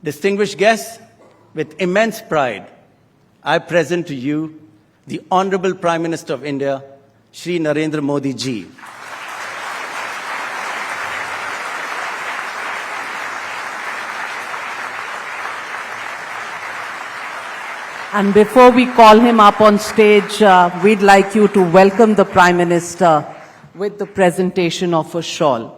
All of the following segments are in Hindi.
Distinguished guests, with immense pride, I present to you the Honorable Prime Minister of India, Shri Narendra Modi ji. And before we call him up on stage, we'd like you to welcome the Prime Minister with the presentation of a shawl.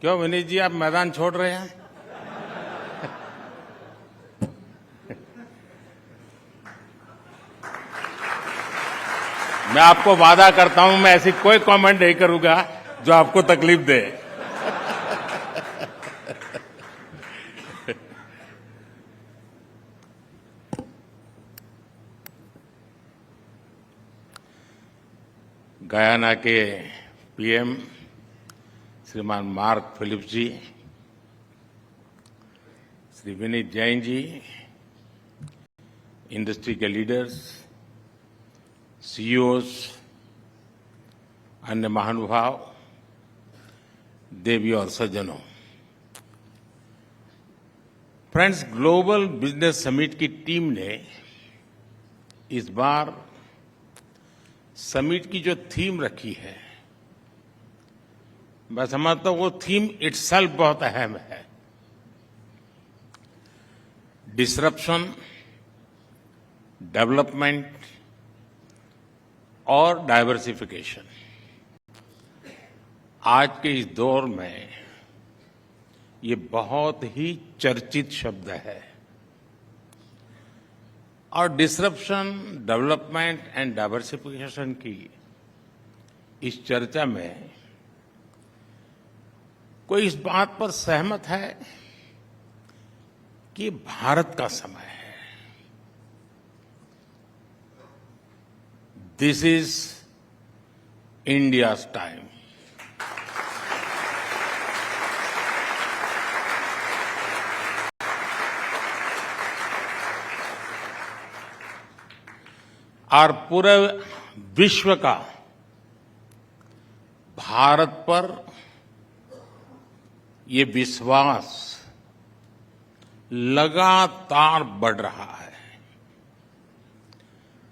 क्यों विनीत जी, आप मैदान छोड़ रहे हैं? मैं आपको वादा करता हूं, मैं ऐसी कोई कमेंट नहीं करूंगा जो आपको तकलीफ दे। गयाना के पीएम श्रीमान मार्क फिलिप्स जी, श्री विनीत जैन जी, इंडस्ट्री के लीडर्स, सीईओज, अन्य महानुभाव, देवी और सज्जनों, फ्रेंड्स, ग्लोबल बिजनेस समिट की टीम ने इस बार समिट की जो थीम रखी है, मैं समझता हूं वो थीम इटसेल्फ बहुत अहम है। डिसरप्शन, डेवलपमेंट और डाइवर्सिफिकेशन। आज के इस दौर में ये बहुत ही चर्चित शब्द है और डिसरप्शन, डेवलपमेंट एंड डाइवर्सिफिकेशन की इस चर्चा में कोई इस बात पर सहमत है कि भारत का समय है। This is India's time. और पूरे विश्व का भारत पर ये विश्वास लगातार बढ़ रहा है।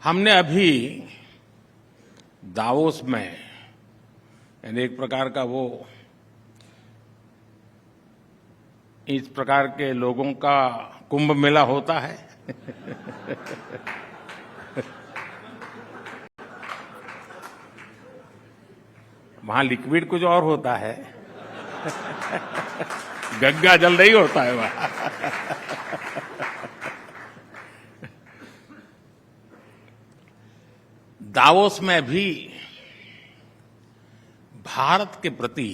हमने अभी दावोस में, यानी एक प्रकार का वो इस प्रकार के लोगों का कुंभ मेला होता है वहां लिक्विड कुछ और होता है गंगा जल नहीं होता है वहां दावोस में भी भारत के प्रति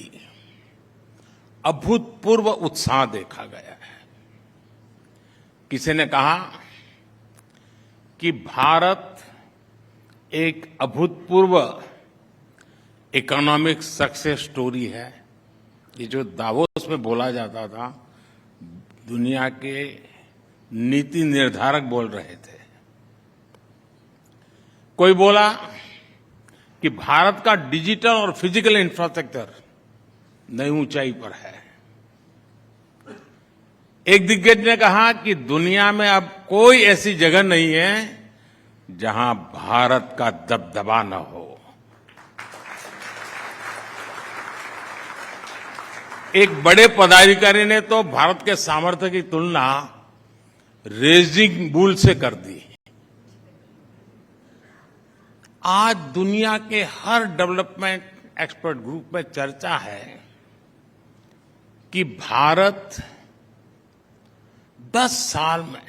अभूतपूर्व उत्साह देखा गया है। किसी ने कहा कि भारत एक अभूतपूर्व इकोनॉमिक सक्सेस स्टोरी है। ये जो दावोस में बोला जाता था, दुनिया के नीति निर्धारक बोल रहे थे। कोई बोला कि भारत का डिजिटल और फिजिकल इंफ्रास्ट्रक्चर नई ऊंचाई पर है। एक दिग्गज ने कहा कि दुनिया में अब कोई ऐसी जगह नहीं है जहां भारत का दबदबा न हो। एक बड़े पदाधिकारी ने तो भारत के सामर्थ्य की तुलना रेजिंग बुल से कर दी। आज दुनिया के हर डेवलपमेंट एक्सपर्ट ग्रुप में चर्चा है कि भारत 10 साल में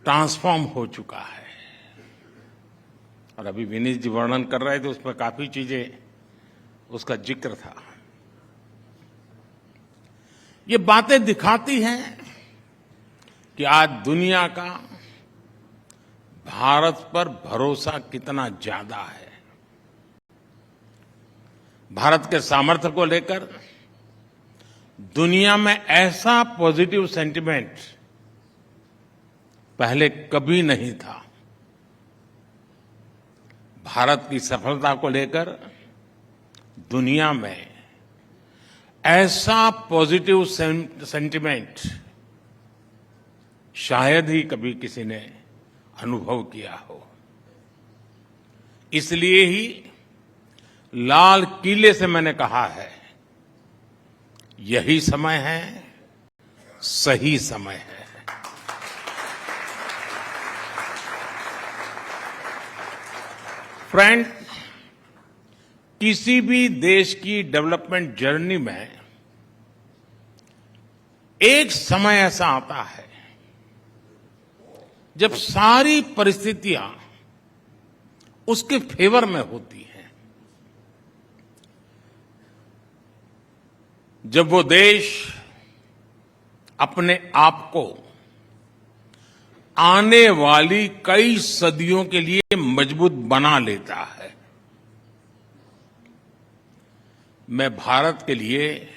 ट्रांसफॉर्म हो चुका है। और अभी विनीत जी वर्णन कर रहे थे, उसमें काफी चीजें उसका जिक्र था। ये बातें दिखाती हैं कि आज दुनिया का भारत पर भरोसा कितना ज्यादा है। भारत के सामर्थ्य को लेकर दुनिया में ऐसा पॉजिटिव सेंटिमेंट पहले कभी नहीं था। भारत की सफलता को लेकर दुनिया में ऐसा पॉजिटिव सेंटिमेंट शायद ही कभी किसी ने अनुभव किया हो। इसलिए ही लाल किले से मैंने कहा है, यही समय है, सही समय है। फ्रेंड, किसी भी देश की डेवलपमेंट जर्नी में एक समय ऐसा आता है जब सारी परिस्थितियां उसके फेवर में होती हैं। जब वो देश अपने आप को आने वाली कई सदियों के लिए मजबूत बना लेता है। मैं भारत के लिए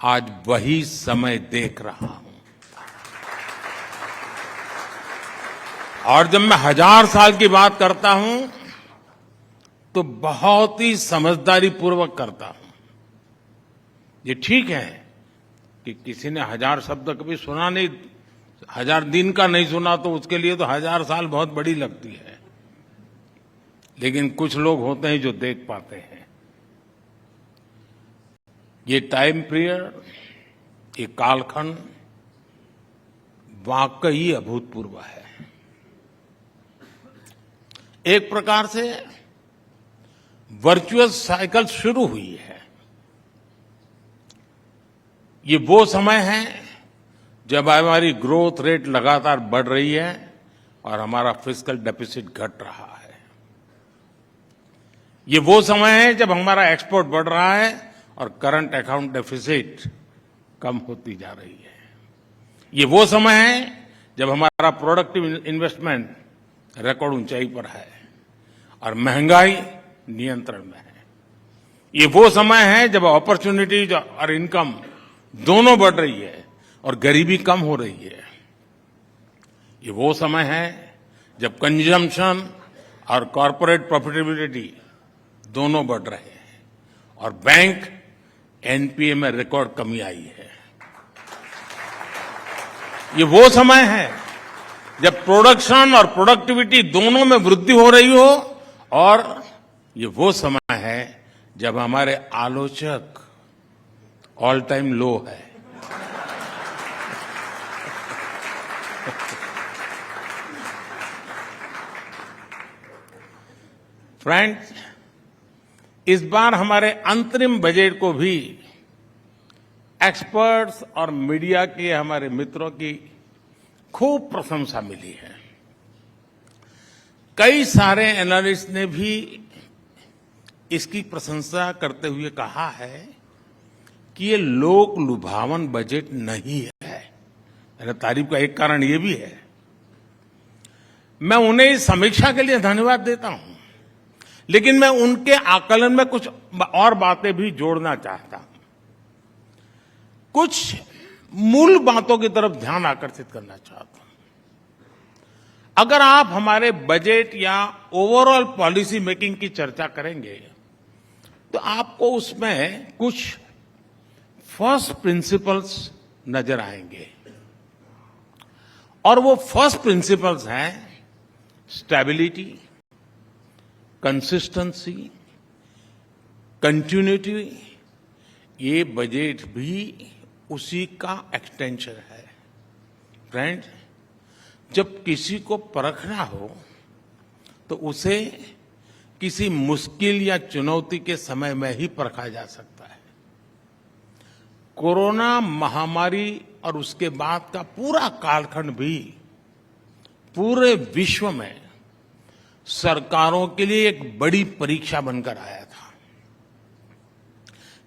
आज वही समय देख रहा हूं। और जब मैं 1000 साल की बात करता हूं तो बहुत ही समझदारी पूर्वक करता हूं। ये ठीक है कि किसी ने 1000 शब्द कभी सुना नहीं, 1000 दिन का नहीं सुना तो उसके लिए तो 1000 साल बहुत बड़ी लगती है। लेकिन कुछ लोग होते हैं जो देख पाते हैं। ये टाइम पीरियड, ये कालखंड वाकई अभूतपूर्व है। एक प्रकार से वर्चुअस साइकिल शुरू हुई है। ये वो समय है जब हमारी ग्रोथ रेट लगातार बढ़ रही है और हमारा फिस्कल डेफिसिट घट रहा है। ये वो समय है जब हमारा एक्सपोर्ट बढ़ रहा है और करंट अकाउंट डेफिसिट कम होती जा रही है। ये वो समय है जब हमारा प्रोडक्टिव इन्वेस्टमेंट रिकॉर्ड ऊंचाई पर है और महंगाई नियंत्रण में है। ये वो समय है जब अपॉर्चुनिटीज और इनकम दोनों बढ़ रही है और गरीबी कम हो रही है। ये वो समय है जब कंजम्पशन और कॉर्पोरेट प्रॉफिटेबिलिटी दोनों बढ़ रहे हैं और बैंक एनपीए में रिकॉर्ड कमी आई है। ये वो समय है जब प्रोडक्शन और प्रोडक्टिविटी दोनों में वृद्धि हो रही हो और ये वो समय है जब हमारे आलोचक ऑल टाइम लो है। फ्रेंड्स, इस बार हमारे अंतरिम बजट को भी एक्सपर्ट्स और मीडिया के हमारे मित्रों की खूब प्रशंसा मिली है। कई सारे एनालिस्ट ने भी इसकी प्रशंसा करते हुए कहा है कि ये लोक लुभावन बजट नहीं है। मेरे तारीफ का एक कारण ये भी है। मैं उन्हें इस समीक्षा के लिए धन्यवाद देता हूं, लेकिन मैं उनके आकलन में कुछ और बातें भी जोड़ना चाहता हूं। कुछ मूल बातों की तरफ ध्यान आकर्षित करना चाहता हूं। अगर आप हमारे बजट या ओवरऑल पॉलिसी मेकिंग की चर्चा करेंगे तो आपको उसमें कुछ फर्स्ट प्रिंसिपल्स नजर आएंगे और वो फर्स्ट प्रिंसिपल्स हैं स्टेबिलिटी, कंसिस्टेंसी, कंटिन्यूटी। ये बजट भी उसी का एक्सटेंशन है। फ्रेंड्स, जब किसी को परखना हो तो उसे किसी मुश्किल या चुनौती के समय में ही परखा जा सकता है। कोरोना महामारी और उसके बाद का पूरा कालखंड भी पूरे विश्व में सरकारों के लिए एक बड़ी परीक्षा बनकर आया था।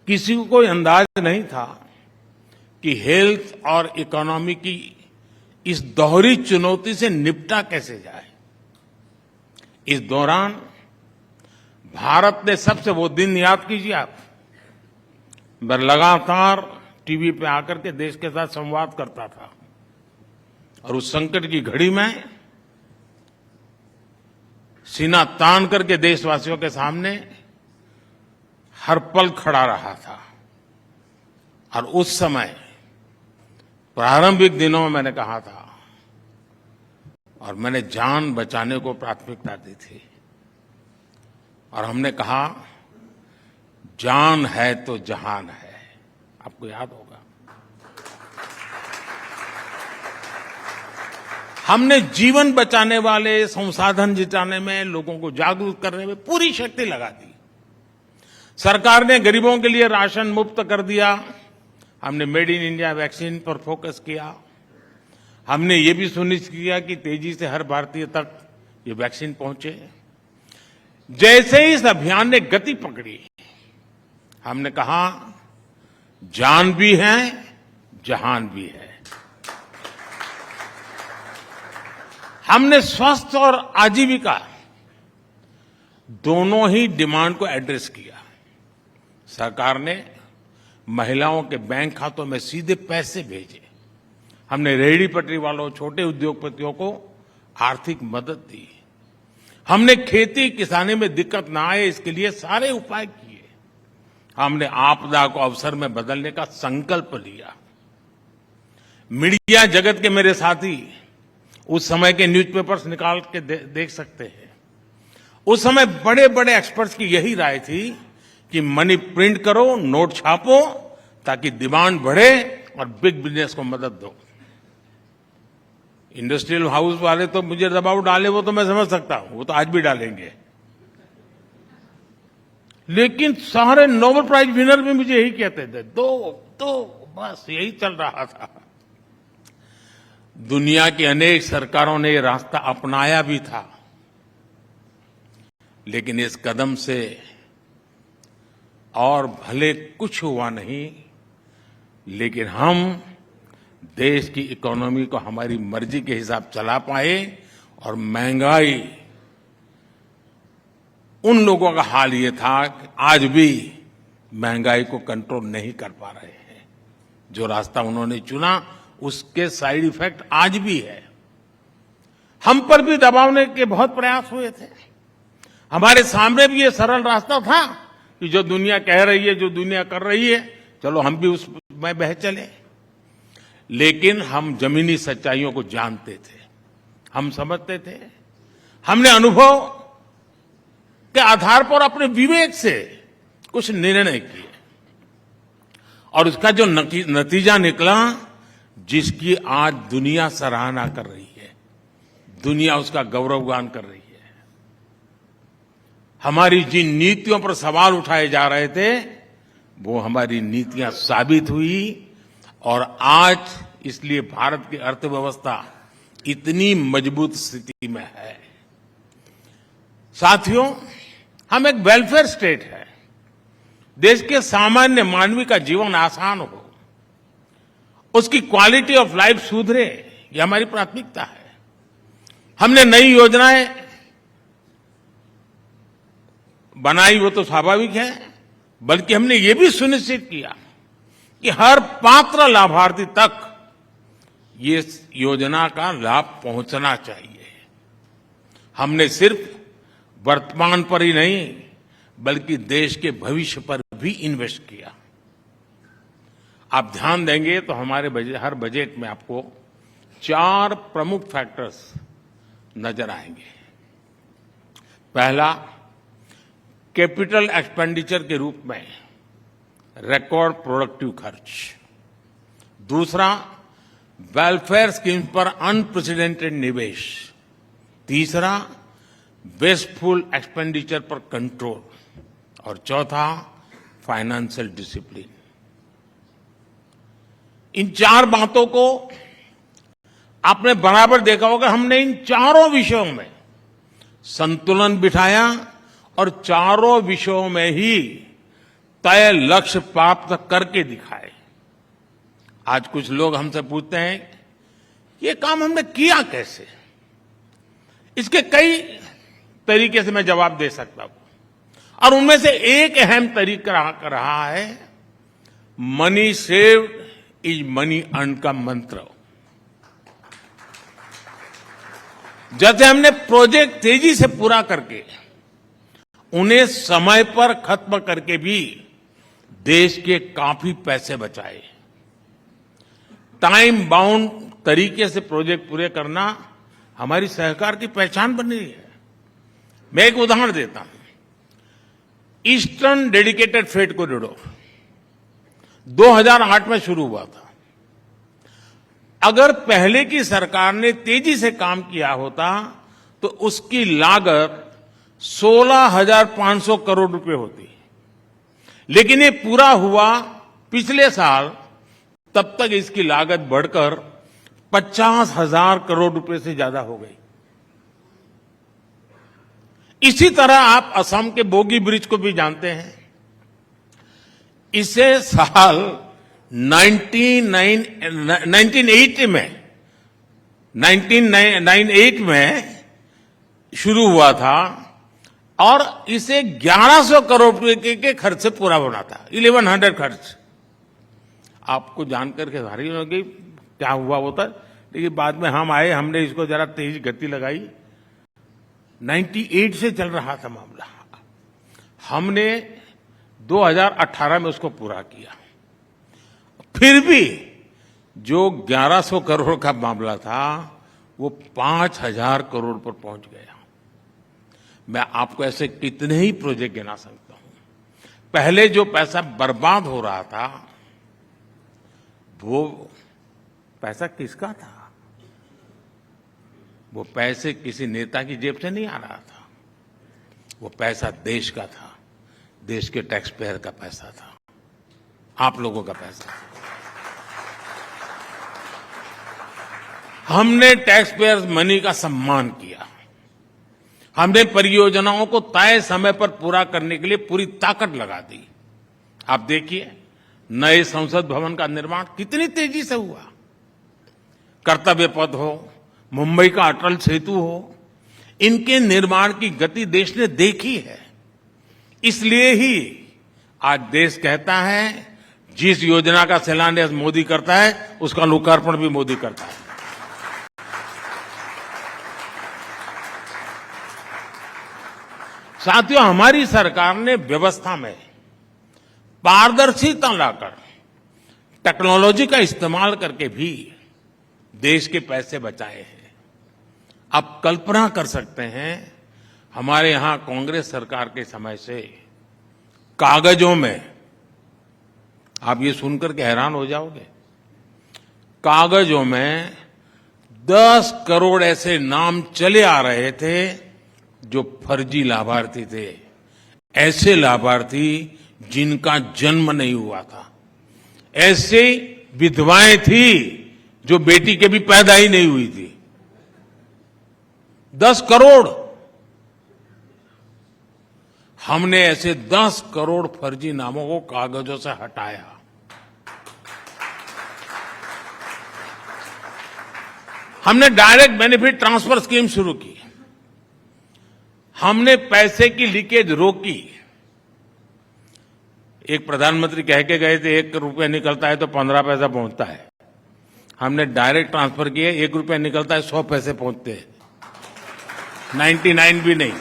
किसी को कोई अंदाज नहीं था कि हेल्थ और इकोनॉमी की इस दोहरी चुनौती से निपटा कैसे जाए। इस दौरान भारत ने सबसे वो दिन याद कीजिए आप, लगातार टीवी पे आकर के देश के साथ संवाद करता था और उस संकट की घड़ी में सीना तान करके देशवासियों के सामने हर पल खड़ा रहा था। और उस समय प्रारंभिक दिनों में मैंने कहा था और मैंने जान बचाने को प्राथमिकता दी थी और हमने कहा जान है तो जहान है। आपको याद होगा हमने जीवन बचाने वाले संसाधन जुटाने में, लोगों को जागरूक करने में पूरी शक्ति लगा दी। सरकार ने गरीबों के लिए राशन मुफ्त कर दिया। हमने मेड इन इंडिया वैक्सीन पर फोकस किया। हमने ये भी सुनिश्चित किया कि तेजी से हर भारतीय तक ये वैक्सीन पहुंचे। जैसे ही इस अभियान ने गति पकड़ी, हमने कहा जान भी है, जहान भी है। हमने स्वास्थ्य और आजीविका दोनों ही डिमांड को एड्रेस किया। सरकार ने महिलाओं के बैंक खातों में सीधे पैसे भेजे। हमने रेहड़ी पटरी वालों, छोटे उद्योगपतियों को आर्थिक मदद दी। हमने खेती किसानी में दिक्कत ना आए, इसके लिए सारे उपाय किए। हमने आपदा को अवसर में बदलने का संकल्प लिया। मीडिया जगत के मेरे साथी उस समय के न्यूज़पेपर्स निकाल के देख सकते हैं। उस समय बड़े बड़े एक्सपर्ट्स की यही राय थी कि मनी प्रिंट करो, नोट छापो, ताकि डिमांड बढ़े और बिग बिजनेस को मदद दो। इंडस्ट्रियल हाउस वाले तो मुझे दबाव डाले, वो तो मैं समझ सकता हूं, वो तो आज भी डालेंगे। लेकिन सारे नोबेल प्राइज विनर भी मुझे यही कहते थे, दो बस यही चल रहा था। दुनिया की अनेक सरकारों ने ये रास्ता अपनाया भी था, लेकिन इस कदम से और भले कुछ हुआ नहीं, लेकिन हम देश की इकोनॉमी को हमारी मर्जी के हिसाब चला पाए और महंगाई, उन लोगों का हाल ये था कि आज भी महंगाई को कंट्रोल नहीं कर पा रहे हैं। जो रास्ता उन्होंने चुना उसके साइड इफेक्ट आज भी है। हम पर भी दबावने के बहुत प्रयास हुए थे। हमारे सामने भी ये सरल रास्ता था कि जो दुनिया कह रही है, जो दुनिया कर रही है, चलो हम भी उसमें बह चले। लेकिन हम जमीनी सच्चाइयों को जानते थे, हम समझते थे। हमने अनुभव के आधार पर अपने विवेक से कुछ निर्णय किए और उसका जो नतीजा निकला, जिसकी आज दुनिया सराहना कर रही है, दुनिया उसका गौरवगान कर रही है। हमारी जिन नीतियों पर सवाल उठाए जा रहे थे, वो हमारी नीतियां साबित हुई और आज इसलिए भारत की अर्थव्यवस्था इतनी मजबूत स्थिति में है। साथियों, हम एक वेलफेयर स्टेट है। देश के सामान्य मानवी का जीवन आसान हो, उसकी क्वालिटी ऑफ लाइफ सुधरे, ये हमारी प्राथमिकता है। हमने नई योजनाएं बनाई, वो तो स्वाभाविक है, बल्कि हमने ये भी सुनिश्चित किया कि हर पात्र लाभार्थी तक ये योजना का लाभ पहुंचना चाहिए। हमने सिर्फ वर्तमान पर ही नहीं, बल्कि देश के भविष्य पर भी इन्वेस्ट किया। आप ध्यान देंगे तो हमारे हर बजट में आपको 4 प्रमुख फैक्टर्स नजर आएंगे। पहला, कैपिटल एक्सपेंडिचर के रूप में रिकॉर्ड प्रोडक्टिव खर्च। दूसरा, वेलफेयर स्कीम्स पर अनप्रेसिडेंटेड निवेश। तीसरा, वेस्टफुल एक्सपेंडिचर पर कंट्रोल। और चौथा, फाइनेंशियल डिसिप्लिन। इन 4 बातों को आपने बराबर देखा होगा। हमने इन चारों विषयों में संतुलन बिठाया और चारों विषयों में ही तय लक्ष्य प्राप्त करके दिखाए। आज कुछ लोग हमसे पूछते हैं, ये काम हमने किया कैसे? इसके कई तरीके से मैं जवाब दे सकता हूं और उनमें से एक अहम तरीका रहा है money saved is money earn का मंत्र। जैसे हमने प्रोजेक्ट तेजी से पूरा करके उन्हें समय पर खत्म करके भी देश के काफी पैसे बचाए। टाइम बाउंड तरीके से प्रोजेक्ट पूरे करना हमारी सरकार की पहचान बन रही है। मैं एक उदाहरण देता हूं। ईस्टर्न डेडिकेटेड फ्रेट कॉरिडोर 2008 में शुरू हुआ था। अगर पहले की सरकार ने तेजी से काम किया होता तो उसकी लागत 16,500 करोड़ रुपए होती। लेकिन ये पूरा हुआ पिछले साल, तब तक इसकी लागत बढ़कर 50,000 करोड़ रुपए से ज्यादा हो गई। इसी तरह आप असम के बोगी ब्रिज को भी जानते हैं। इसे साल 1998 में शुरू हुआ था और इसे 1100 करोड़ रुपए के खर्च से पूरा होना था। 1100 खर्च। आपको जानकर के भारी होगी क्या हुआ होता, लेकिन बाद में हम आए, हमने इसको जरा तेज गति लगाई। 98 से चल रहा था मामला, हमने 2018 में उसको पूरा किया। फिर भी जो 1100 करोड़ का मामला था वो 5,000 करोड़ पर पहुंच गया। मैं आपको ऐसे कितने ही प्रोजेक्ट गिना सकता हूं। पहले जो पैसा बर्बाद हो रहा था वो पैसा किसका था? वो पैसे किसी नेता की जेब से नहीं आ रहा था। वो पैसा देश का था, देश के टैक्स पेयर का पैसा था, आप लोगों का पैसा था। हमने टैक्स पेयर्स मनी का सम्मान किया। हमने परियोजनाओं को तय समय पर पूरा करने के लिए पूरी ताकत लगा दी। आप देखिए, नए संसद भवन का निर्माण कितनी तेजी से हुआ। कर्तव्य पथ हो, मुंबई का अटल सेतु हो, इनके निर्माण की गति देश ने देखी है। इसलिए ही आज देश कहता है जिस योजना का शिलान्यास मोदी करता है उसका लोकार्पण भी मोदी करता है। साथियों, हमारी सरकार ने व्यवस्था में पारदर्शिता लाकर टेक्नोलॉजी का इस्तेमाल करके भी देश के पैसे बचाए हैं। आप कल्पना कर सकते हैं, हमारे यहां कांग्रेस सरकार के समय से कागजों में, आप ये सुनकर के हैरान हो जाओगे, कागजों में 10 करोड़ ऐसे नाम चले आ रहे थे जो फर्जी लाभार्थी थे। ऐसे लाभार्थी जिनका जन्म नहीं हुआ था, ऐसे विधवाएं थी जो बेटी के भी पैदा ही नहीं हुई थी। 10 करोड़। हमने ऐसे 10 करोड़ फर्जी नामों को कागजों से हटाया। हमने डायरेक्ट बेनिफिट ट्रांसफर स्कीम शुरू की। हमने पैसे की लीकेज रोकी। एक प्रधानमंत्री कह के गए थे 1 रुपया निकलता है तो 15 पैसा पहुंचता है। हमने डायरेक्ट ट्रांसफर किए, 1 रुपया निकलता है 100 पैसे पहुंचते हैं, 99 भी नहीं।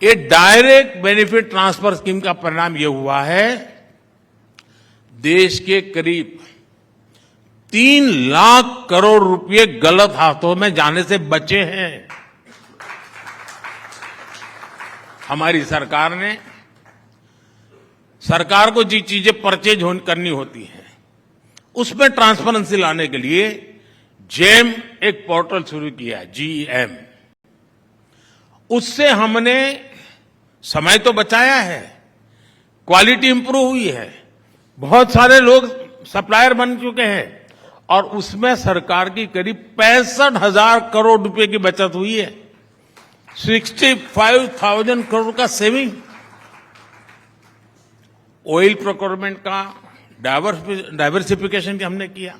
ये डायरेक्ट बेनिफिट ट्रांसफर स्कीम का परिणाम ये हुआ है, देश के करीब 3 लाख करोड़ रुपए गलत हाथों में जाने से बचे हैं। हमारी सरकार ने, सरकार को जी चीजें परचेज करनी होती हैं उसमें ट्रांसपेरेंसी लाने के लिए जेम एक पोर्टल शुरू किया, GEM। उससे हमने समय तो बचाया है, क्वालिटी इंप्रूव हुई है, बहुत सारे लोग सप्लायर बन चुके हैं और उसमें सरकार की करीब 65,000 करोड़ रुपए की बचत हुई है। 65,000 करोड़ का सेविंग। ऑयल प्रोक्योरमेंट का डाइवर्सिफिकेशन हमने किया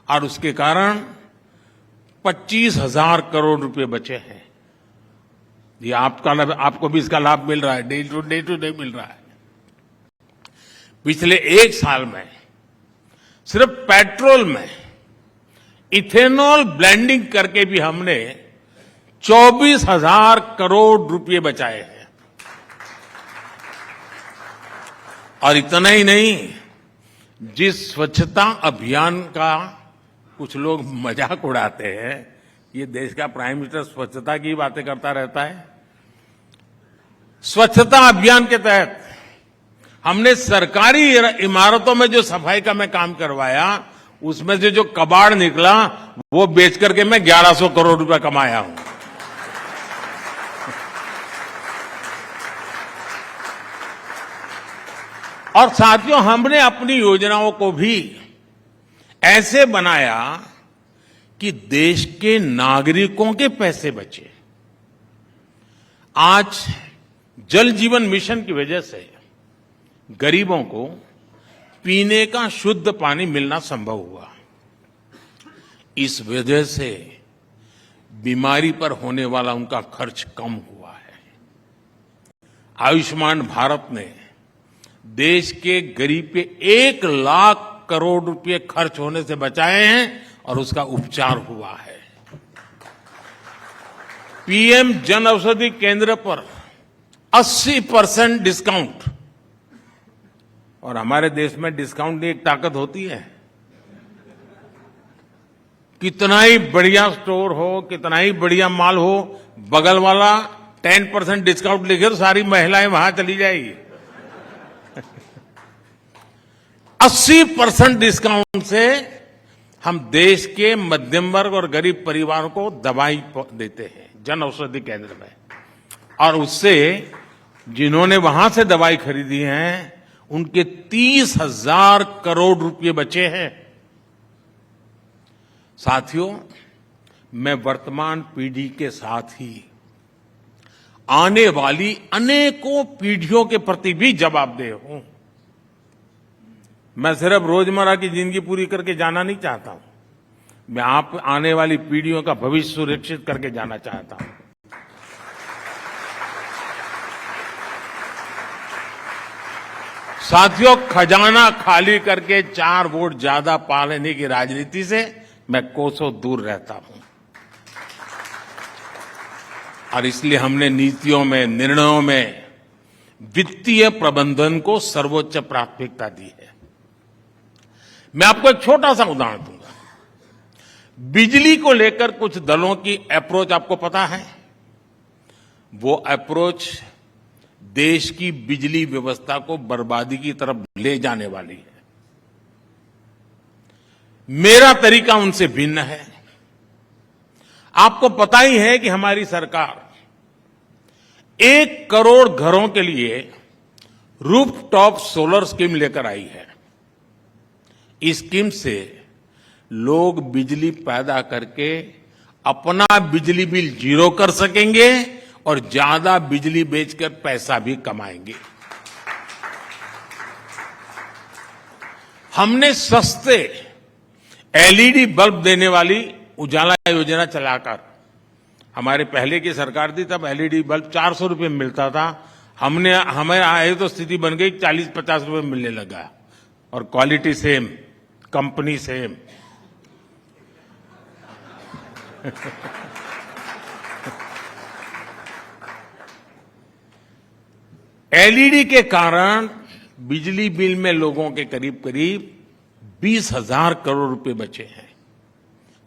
और उसके कारण 25,000 करोड़ रुपए बचे हैं। ये आपको भी इसका लाभ मिल रहा है, डे टू डे मिल रहा है। पिछले एक साल में सिर्फ पेट्रोल में इथेनॉल ब्लेंडिंग करके भी हमने 24,000 करोड़ रुपए बचाए हैं। और इतना ही नहीं, जिस स्वच्छता अभियान का कुछ लोग मजाक उड़ाते हैं, ये देश का प्राइम मिनिस्टर स्वच्छता की बातें करता रहता है। स्वच्छता अभियान के तहत हमने सरकारी इमारतों में जो सफाई का मैं काम करवाया, उसमें से जो कबाड़ निकला वो बेच करके मैं 1100 करोड़ रुपए कमाया हूं। और साथियों, हमने अपनी योजनाओं को भी ऐसे बनाया कि देश के नागरिकों के पैसे बचे। आज जल जीवन मिशन की वजह से गरीबों को पीने का शुद्ध पानी मिलना संभव हुआ। इस वजह से बीमारी पर होने वाला उनका खर्च कम हुआ है। आयुष्मान भारत ने देश के गरीब पे 1 लाख करोड़ रुपए खर्च होने से बचाए हैं और उसका उपचार हुआ है। पीएम जन औषधि केंद्र पर 80% डिस्काउंट, और हमारे देश में डिस्काउंट की एक ताकत होती है। कितना ही बढ़िया स्टोर हो, कितना ही बढ़िया माल हो, बगल वाला 10% डिस्काउंट लिखे तो सारी महिलाएं वहां चली जाएगी। 80% डिस्काउंट से हम देश के मध्यम वर्ग और गरीब परिवारों को दवाई देते हैं जन औषधि केंद्र में। और उससे जिन्होंने वहां से दवाई खरीदी है, उनके 30,000 करोड़ रुपए बचे हैं। साथियों, मैं वर्तमान पीढ़ी के साथ ही आने वाली अनेकों पीढ़ियों के प्रति भी जवाबदेह हूं। मैं सिर्फ रोजमर्रा की जिंदगी पूरी करके जाना नहीं चाहता हूं, मैं आप आने वाली पीढ़ियों का भविष्य सुरक्षित करके जाना चाहता हूं। साथियों, खजाना खाली करके 4 वोट ज्यादा पा लेने की राजनीति से मैं कोसों दूर रहता हूं। और इसलिए हमने नीतियों में, निर्णयों में वित्तीय प्रबंधन को सर्वोच्च प्राथमिकता दी है। मैं आपको एक छोटा सा उदाहरण दूंगा। बिजली को लेकर कुछ दलों की अप्रोच आपको पता है। वो अप्रोच देश की बिजली व्यवस्था को बर्बादी की तरफ ले जाने वाली है। मेरा तरीका उनसे भिन्न है। आपको पता ही है कि हमारी सरकार 1 करोड़ घरों के लिए रूफटॉप सोलर स्कीम लेकर आई है। इस स्कीम से लोग बिजली पैदा करके अपना बिजली बिल 0 कर सकेंगे और ज्यादा बिजली बेचकर पैसा भी कमाएंगे। हमने सस्ते एलईडी बल्ब देने वाली उजाला योजना चलाकर, हमारे पहले की सरकार थी तब एलईडी बल्ब 400 रुपए में मिलता था। हमें आए तो स्थिति बन गई 40-50 रुपए मिलने लगा, और quality same, company same. LED के कारण बिजली बिल में लोगों के करीब करीब 20,000 करोड़ रुपए बचे हैं।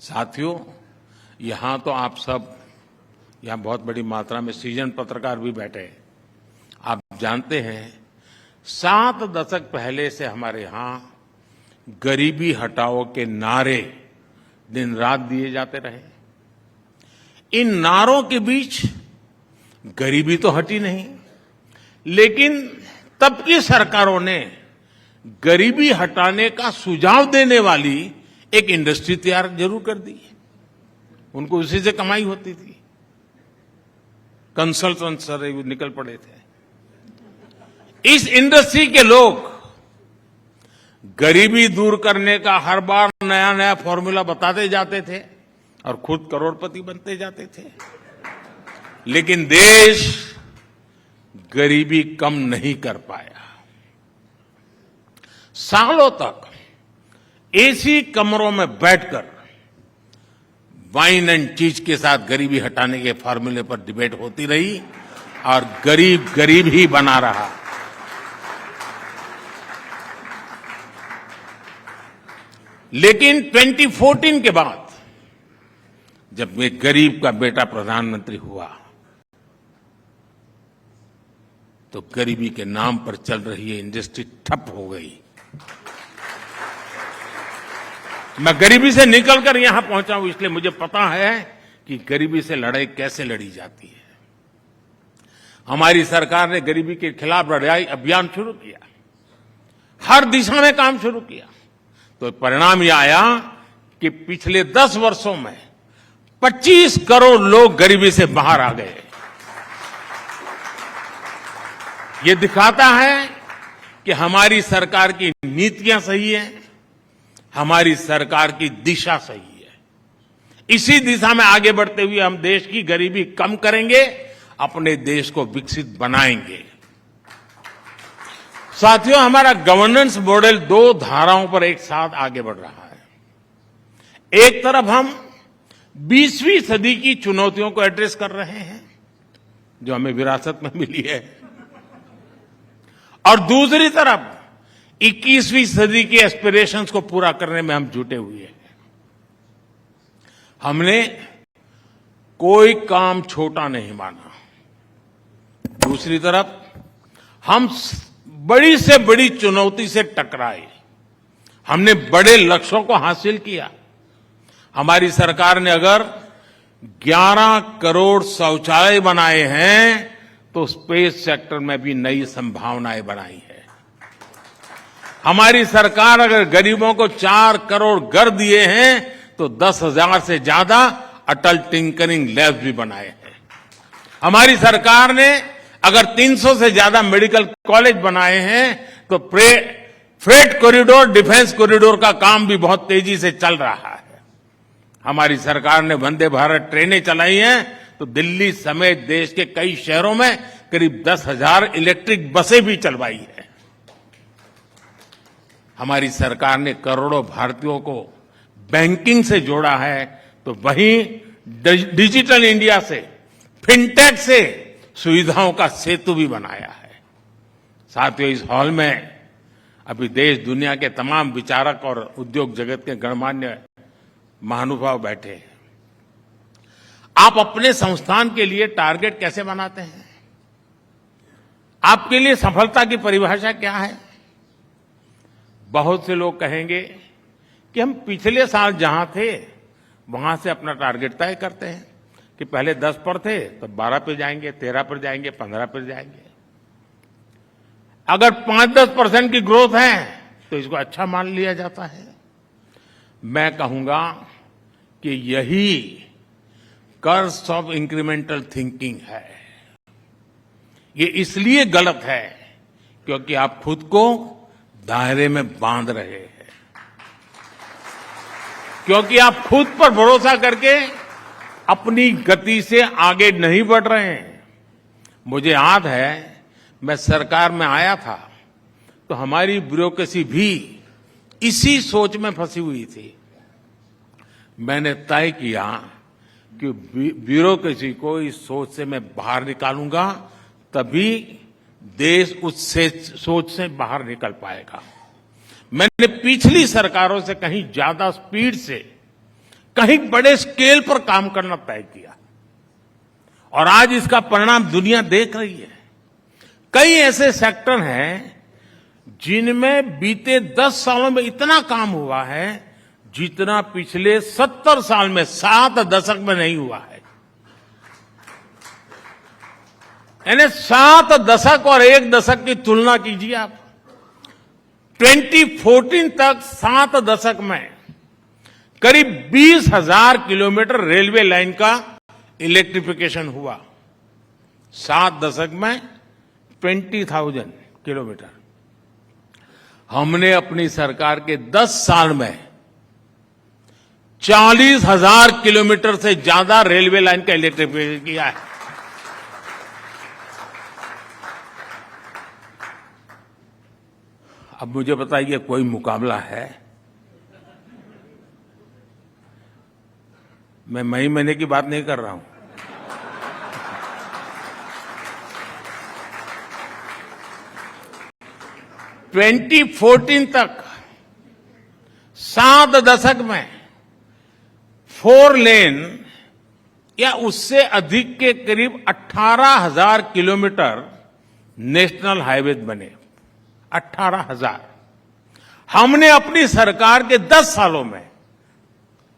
साथियों, यहां तो आप सब, यहां बहुत बड़ी मात्रा में सीजन पत्रकार भी बैठे हैं। आप जानते हैं 7 दशक पहले से हमारे यहां गरीबी हटाओ के नारे दिन रात दिए जाते रहे। इन नारों के बीच गरीबी तो हटी नहीं, लेकिन तब की सरकारों ने गरीबी हटाने का सुझाव देने वाली एक इंडस्ट्री तैयार जरूर कर दी। उनको उसी से कमाई होती थी। कंसल्टेंट सर निकल पड़े थे। इस इंडस्ट्री के लोग गरीबी दूर करने का हर बार नया नया फॉर्मूला बताते जाते थे और खुद करोड़पति बनते जाते थे। लेकिन देश गरीबी कम नहीं कर पाया। सालों तक एसी कमरों में बैठकर वाइन एंड चीज के साथ गरीबी हटाने के फार्मूले पर डिबेट होती रही और गरीब गरीब ही बना रहा। लेकिन 2014 के बाद जब एक गरीब का बेटा प्रधानमंत्री हुआ तो गरीबी के नाम पर चल रही ये इंडस्ट्री ठप हो गई। मैं गरीबी से निकलकर यहां पहुंचा हूं, इसलिए मुझे पता है कि गरीबी से लड़ाई कैसे लड़ी जाती है। हमारी सरकार ने गरीबी के खिलाफ लड़ाई अभियान शुरू किया, हर दिशा में काम शुरू किया, तो परिणाम यह आया कि पिछले 10 वर्षों में 25 करोड़ लोग गरीबी से बाहर आ गए। ये दिखाता है कि हमारी सरकार की नीतियां सही है, हमारी सरकार की दिशा सही है। इसी दिशा में आगे बढ़ते हुए हम देश की गरीबी कम करेंगे, अपने देश को विकसित बनाएंगे। साथियों, हमारा गवर्नेंस मॉडल 2 धाराओं पर एक साथ आगे बढ़ रहा है। एक तरफ हम 20वीं सदी की चुनौतियों को एड्रेस कर रहे हैं जो हमें विरासत में मिली है, और दूसरी तरफ 21वीं सदी के एस्पिरेशंस को पूरा करने में हम जुटे हुए हैं। हमने कोई काम छोटा नहीं माना। दूसरी तरफ हम बड़ी से बड़ी चुनौती से टकराए, हमने बड़े लक्ष्यों को हासिल किया। हमारी सरकार ने अगर 11 करोड़ शौचालय बनाए हैं तो स्पेस सेक्टर में भी नई संभावनाएं बनाई है। हमारी सरकार अगर गरीबों को 4 करोड़ घर दिए हैं तो 10,000 से ज्यादा अटल टिंकरिंग लैब्स भी बनाए हैं। हमारी सरकार ने अगर 300 से ज्यादा मेडिकल कॉलेज बनाए हैं तो फ्रेट कॉरिडोर, डिफेंस कॉरिडोर का काम भी बहुत तेजी से चल रहा है। हमारी सरकार ने वंदे भारत ट्रेनें चलाई हैं तो दिल्ली समेत देश के कई शहरों में करीब 10,000 इलेक्ट्रिक बसें भी चलवाई है। हमारी सरकार ने करोड़ों भारतीयों को बैंकिंग से जोड़ा है तो वहीं डिजिटल इंडिया से, फिनटेक से सुविधाओं का सेतु भी बनाया है। साथियों, इस हॉल में अभी देश दुनिया के तमाम विचारक और उद्योग जगत के गणमान्य महानुभाव बैठे हैं। आप अपने संस्थान के लिए टारगेट कैसे बनाते हैं? आपके लिए सफलता की परिभाषा क्या है? बहुत से लोग कहेंगे कि हम पिछले साल जहां थे वहां से अपना टारगेट तय करते हैं कि पहले 10 पर थे तो 12 पर जाएंगे, 13 पर जाएंगे, 15 पर जाएंगे। अगर 5-10% की ग्रोथ है तो इसको अच्छा मान लिया जाता है। मैं कहूंगा कि यही कर्स ऑफ इंक्रीमेंटल थिंकिंग है। ये इसलिए गलत है क्योंकि आप खुद को दायरे में बांध रहे हैं, क्योंकि आप खुद पर भरोसा करके अपनी गति से आगे नहीं बढ़ रहे हैं। मुझे याद है, मैं सरकार में आया था तो हमारी ब्यूरोक्रेसी भी इसी सोच में फंसी हुई थी। मैंने तय किया कि ब्यूरोक्रेसी को इस सोच से मैं बाहर निकालूंगा, तभी देश उस सोच से बाहर निकल पाएगा। मैंने पिछली सरकारों से कहीं ज्यादा स्पीड से, कहीं बड़े स्केल पर काम करना तय किया और आज इसका परिणाम दुनिया देख रही है। कई ऐसे सेक्टर हैं जिनमें बीते 10 सालों में इतना काम हुआ है जितना पिछले 70 साल में, 7 दशक में नहीं हुआ है। यानी 7 दशक और 1 दशक की तुलना कीजिए आप। 2014 तक 7 दशक में करीब 20,000 किलोमीटर रेलवे लाइन का इलेक्ट्रिफिकेशन हुआ। 7 दशक में 20,000 किलोमीटर। हमने अपनी सरकार के 10 साल में 40,000 किलोमीटर से ज्यादा रेलवे लाइन का इलेक्ट्रिफिकेशन किया है। अब मुझे बताइए, कोई मुकाबला है? मैं मई महीने की बात नहीं कर रहा हूं। ट्वेंटी 2014 तक 7 दशक में 4 लेन या उससे अधिक के करीब 18,000 किलोमीटर नेशनल हाईवे बने। 18,000। हमने अपनी सरकार के 10 सालों में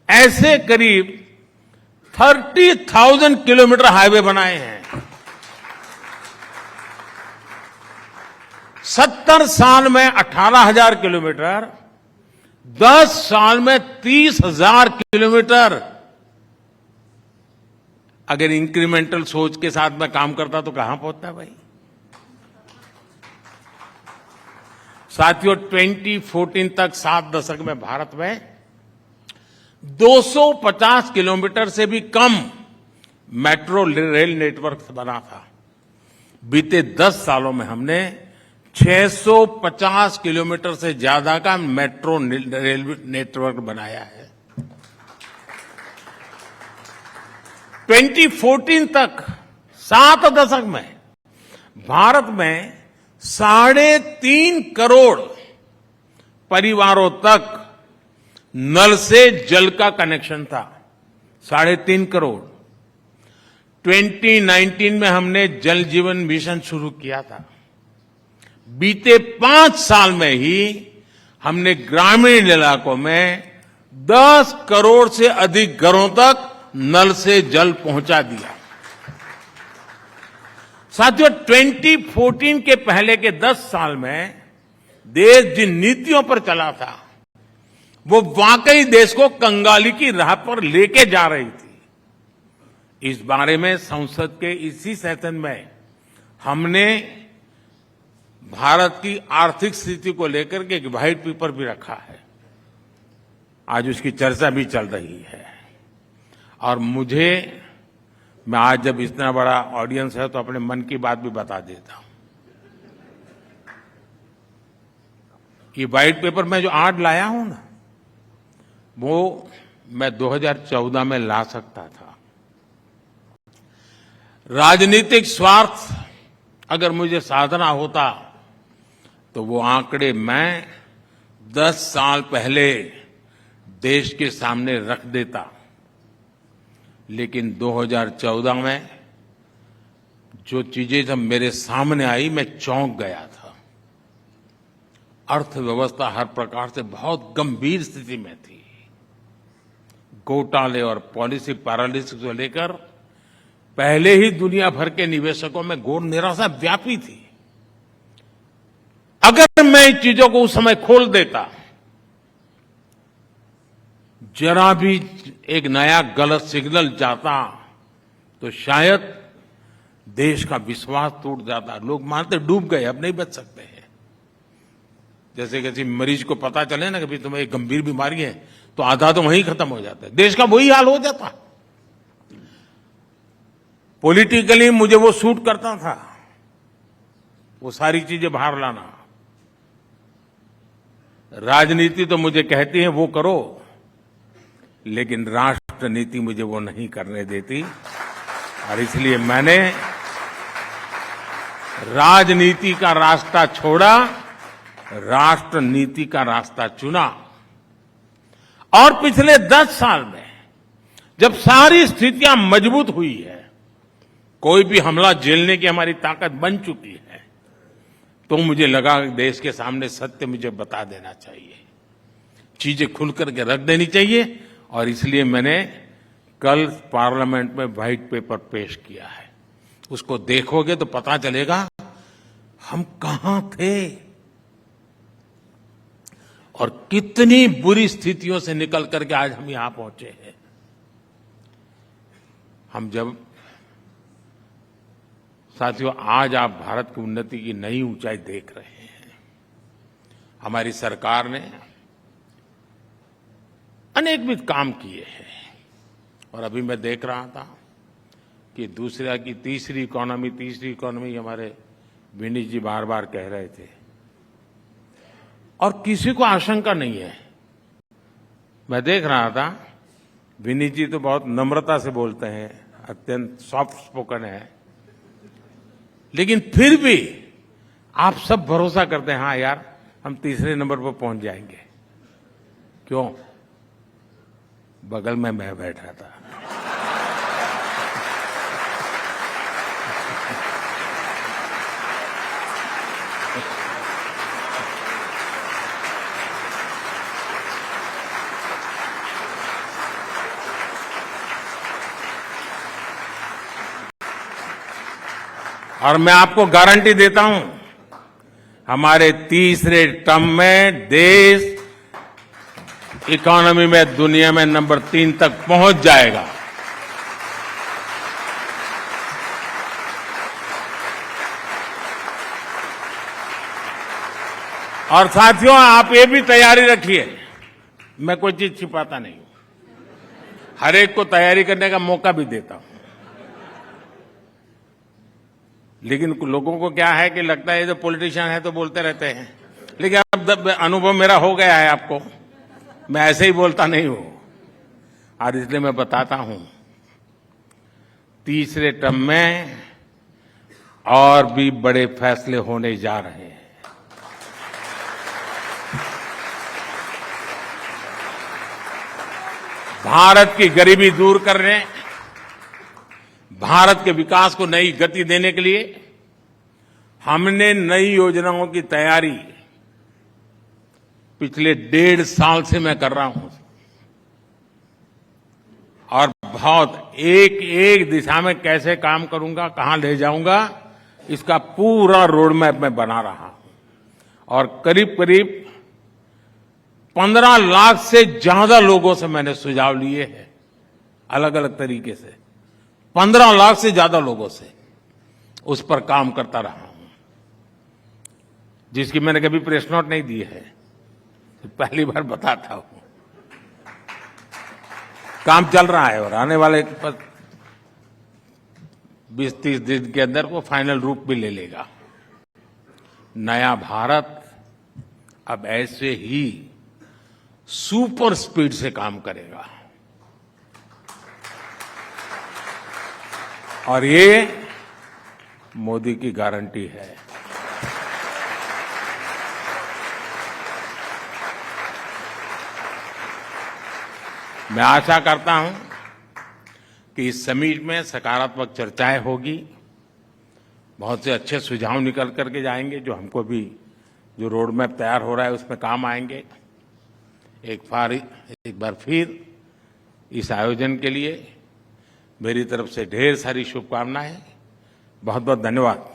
ऐसे करीब 30,000 किलोमीटर हाईवे बनाए हैं। 70 साल में 18,000 किलोमीटर, 10 साल में 30,000 किलोमीटर। अगर इंक्रीमेंटल सोच के साथ में काम करता तो कहां पहुंचता भाई? साथियों, 2014 तक 7 दशक में भारत में 250 किलोमीटर से भी कम मेट्रो रेल नेटवर्क बना था। बीते 10 सालों में हमने 650 किलोमीटर से ज्यादा का मेट्रो रेल नेटवर्क बनाया है। 2014 तक 7 दशक में भारत में 3.5 करोड़ परिवारों तक नल से जल का कनेक्शन था। 3.5 करोड़। 2019 में हमने जल जीवन मिशन शुरू किया था। बीते 5 साल में ही हमने ग्रामीण इलाकों में 10 करोड़ से अधिक घरों तक नल से जल पहुंचा दिया। साथियों, 2014 के पहले के 10 साल में देश जिन नीतियों पर चला था वो वाकई देश को कंगाली की राह पर लेके जा रही थी। इस बारे में संसद के इसी सेशन में हमने भारत की आर्थिक स्थिति को लेकर के एक व्हाइट पेपर भी रखा है। आज उसकी चर्चा भी चल रही है। और मैं आज जब इतना बड़ा ऑडियंस है तो अपने मन की बात भी बता देता हूं। ये व्हाइट पेपर मैं जो आज लाया हूं ना, वो मैं 2014 में ला सकता था। राजनीतिक स्वार्थ अगर मुझे साधना होता तो वो आंकड़े मैं 10 साल पहले देश के सामने रख देता। लेकिन 2014 में जो चीजें जब मेरे सामने आई, मैं चौंक गया था। अर्थव्यवस्था हर प्रकार से बहुत गंभीर स्थिति में थी। घोटाले और पॉलिसी पैरालिसिस को लेकर पहले ही दुनिया भर के निवेशकों में घोर निराशा व्यापी थी। अगर मैं इन चीजों को उस समय खोल देता, जरा भी एक नया गलत सिग्नल जाता तो शायद देश का विश्वास टूट जाता। लोग मानते डूब गए, अब नहीं बच सकते हैं। जैसे किसी मरीज को पता चले ना कि तुम्हें एक गंभीर बीमारी है तो आधा तो वहीं खत्म हो जाता है। देश का वही हाल हो जाता। पॉलिटिकली मुझे वो सूट करता था, वो सारी चीजें बाहर लाना। राजनीति तो मुझे कहती है वो करो, लेकिन राष्ट्र नीति मुझे वो नहीं करने देती। और इसलिए मैंने राजनीति का रास्ता छोड़ा, राष्ट्र नीति का रास्ता चुना। और पिछले 10 साल में जब सारी स्थितियां मजबूत हुई है, कोई भी हमला झेलने की हमारी ताकत बन चुकी है, तो मुझे लगा कि देश के सामने सत्य मुझे बता देना चाहिए, चीजें खुल करके रख देनी चाहिए। और इसलिए मैंने कल पार्लियामेंट में व्हाइट पेपर पेश किया है। उसको देखोगे तो पता चलेगा हम कहां थे और कितनी बुरी स्थितियों से निकल करके आज हम यहां पहुंचे हैं। साथियों, आज आप भारत की उन्नति की नई ऊंचाई देख रहे हैं। हमारी सरकार ने अनेकविध काम किए हैं। और अभी मैं देख रहा था कि दूसरा की तीसरी इकोनॉमी हमारे विनीत जी बार बार कह रहे थे। और किसी को आशंका नहीं है। मैं देख रहा था, विनीत जी तो बहुत नम्रता से बोलते हैं, अत्यंत सॉफ्ट स्पोकन है, लेकिन फिर भी आप सब भरोसा करते हैं, हाँ यार हम तीसरे नंबर पर पहुंच जाएंगे। क्यों? बगल में मैं बैठा था। और मैं आपको गारंटी देता हूं, हमारे तीसरे टर्म में देश इकोनॉमी में दुनिया में नंबर 3 तक पहुंच जाएगा। और साथियों, आप ये भी तैयारी रखिए, मैं कोई चीज छिपाता नहीं हूं, हर एक को तैयारी करने का मौका भी देता हूं। लेकिन लोगों को क्या है कि लगता है ये तो पॉलिटिशियन है तो बोलते रहते हैं, लेकिन अब अनुभव मेरा हो गया है आपको, मैं ऐसे ही बोलता नहीं हूं। और इसलिए मैं बताता हूं, तीसरे टर्म में और भी बड़े फैसले होने जा रहे हैं। भारत की गरीबी दूर करने, भारत के विकास को नई गति देने के लिए हमने नई योजनाओं की तैयारी पिछले 1.5 साल से मैं कर रहा हूं, और बहुत एक एक दिशा में कैसे काम करूंगा, कहां ले जाऊंगा, इसका पूरा रोड मैप मैं बना रहा हूं। और करीब करीब 15 लाख से ज्यादा लोगों से मैंने सुझाव लिए हैं, अलग अलग तरीके से 15 लाख से ज्यादा लोगों से उस पर काम करता रहा हूं, जिसकी मैंने कभी प्रेस नोट नहीं दी है, पहली बार बताता हूं। काम चल रहा है और आने वाले 20-30 दिन के अंदर वो फाइनल रूप भी ले लेगा। नया भारत अब ऐसे ही सुपर स्पीड से काम करेगा, और ये मोदी की गारंटी है। मैं आशा करता हूं कि इस समिट में सकारात्मक चर्चाएं होगी, बहुत से अच्छे सुझाव निकल करके जाएंगे, जो हमको भी जो रोड मैप तैयार हो रहा है उसमें काम आएंगे। एक बार फिर इस आयोजन के लिए मेरी तरफ से ढेर सारी शुभकामनाएं। बहुत बहुत धन्यवाद।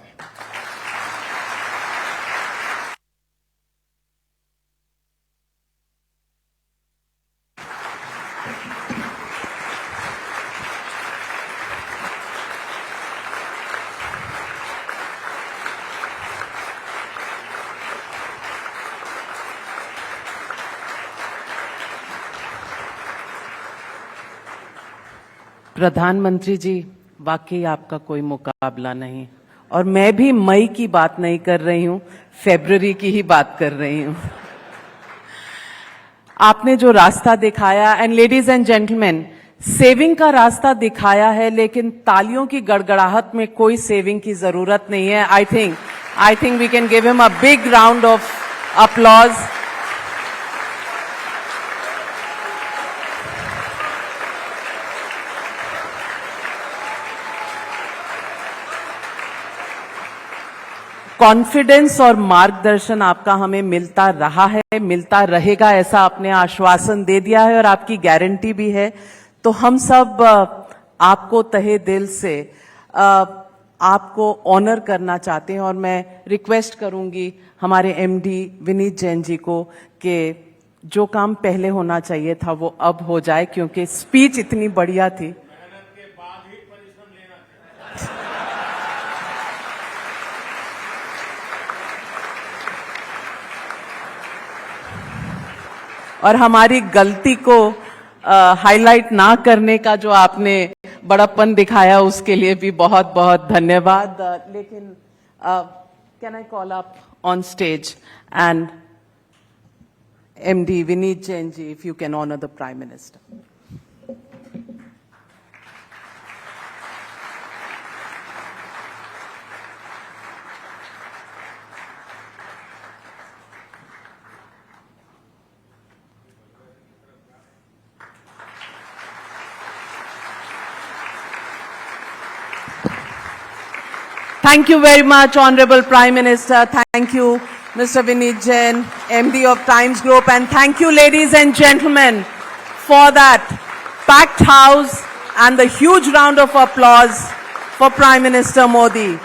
प्रधानमंत्री जी, वाकई आपका कोई मुकाबला नहीं, और मैं भी मई की बात नहीं कर रही हूं, फरवरी की ही बात कर रही हूं। आपने जो रास्ता दिखाया, and ladies and gentleman, saving का रास्ता दिखाया है, लेकिन तालियों की गड़गड़ाहट में कोई सेविंग की जरूरत नहीं है। I think we can give him a big round of applause. Confidence और मार्गदर्शन आपका हमें मिलता रहा है, मिलता रहेगा, ऐसा आपने आश्वासन दे दिया है और आपकी गारंटी भी है। तो हम सब आपको तहे दिल से आपको ऑनर करना चाहते हैं, और मैं रिक्वेस्ट करूंगी हमारे एमडी विनीत जैन जी को कि जो काम पहले होना चाहिए था वो अब हो जाए, क्योंकि स्पीच इतनी बढ़िया थी। और हमारी गलती को हाईलाइट ना करने का जो आपने बड़प्पन दिखाया, उसके लिए भी बहुत बहुत धन्यवाद। लेकिन can I call up on stage and MD Vineet Jain ji, if you can honor the Prime Minister. Thank you very much, Honorable Prime Minister. Thank you, Mr. Vineet Jain, MD of Times Group. And thank you, ladies and gentlemen, for that packed house and the huge round of applause for Prime Minister Modi.